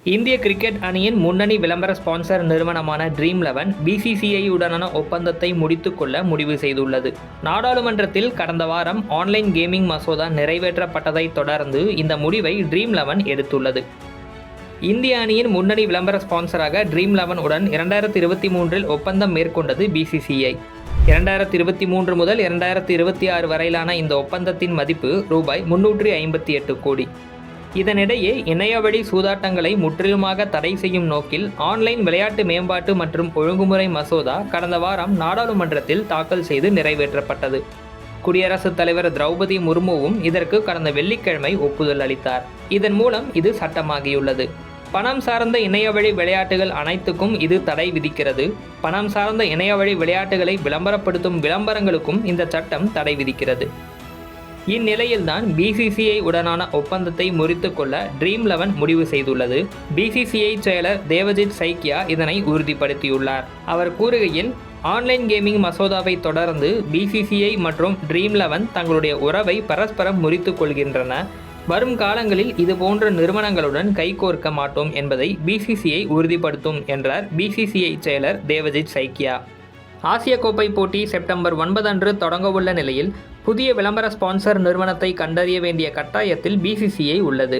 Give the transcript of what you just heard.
இந்திய கிரிக்கெட் அணியின் முன்னணி விளம்பர ஸ்பான்சர் நிறுவனமான ட்ரீம்11 பிசிசிஐ உடனான ஒப்பந்தத்தை முடித்துக்கொள்ள முடிவு செய்துள்ளது. நாடாளுமன்றத்தில் கடந்த வாரம் ஆன்லைன் கேமிங் மசோதா நிறைவேற்றப்பட்டதை தொடர்ந்து இந்த முடிவை ட்ரீம்11 எடுத்துள்ளது. இந்திய அணியின் முன்னணி விளம்பர ஸ்பான்சராக ட்ரீம்11 உடன் 2023 ஒப்பந்தம் மேற்கொண்டது பிசிசிஐ. 2023 முதல் 2026 வரையிலான இந்த ஒப்பந்தத்தின் மதிப்பு ரூபாய் 358 கோடி. இதனிடையே இணையவழி சூதாட்டங்களை முற்றிலுமாக தடை செய்யும் நோக்கில் ஆன்லைன் விளையாட்டு மேம்பாட்டு மற்றும் ஒழுங்குமுறை மசோதா கடந்த வாரம் நாடாளுமன்றத்தில் தாக்கல் செய்து நிறைவேற்றப்பட்டது. குடியரசுத் தலைவர் திரௌபதி முர்முவும் இதற்கு கடந்த வெள்ளிக்கிழமை ஒப்புதல் அளித்தார். இதன் மூலம் இது சட்டமாகியுள்ளது. பணம் சார்ந்த இணையவழி விளையாட்டுகள் அனைத்துக்கும் இது தடை விதிக்கிறது. பணம் சார்ந்த இணையவழி விளையாட்டுகளை விளம்பரப்படுத்தும் விளம்பரங்களுக்கும் இந்த சட்டம் தடை விதிக்கிறது. இந்நிலையில்தான் பிசிசிஐ உடனான ஒப்பந்தத்தை முறித்துக் கொள்ள ட்ரீம்11 முடிவு செய்துள்ளது. பிசிசிஐ செயலர் தேவஜித் சைக்கியா இதனை உறுதிப்படுத்தியுள்ளார். அவர் கூறுகையில், ஆன்லைன் கேமிங் மசோதாவை தொடர்ந்து பிசிசிஐ மற்றும் ட்ரீம்11 தங்களுடைய உறவை பரஸ்பரம் முறித்துக் கொள்கின்றன. வரும் காலங்களில் இதுபோன்ற நிறுவனங்களுடன் கைகோர்க்க மாட்டோம் என்பதை பிசிசிஐ உறுதிப்படுத்தும் என்றார் பிசிசிஐ செயலர் தேவஜித் சைக்கியா. ஆசிய கோப்பை போட்டி செப்டம்பர் 9 அன்று தொடங்கவுள்ள நிலையில் புதிய விளம்பர ஸ்பான்சர் நிறுவனத்தை கண்டறிய வேண்டிய கட்டாயத்தில் பிசிசிஐ உள்ளது.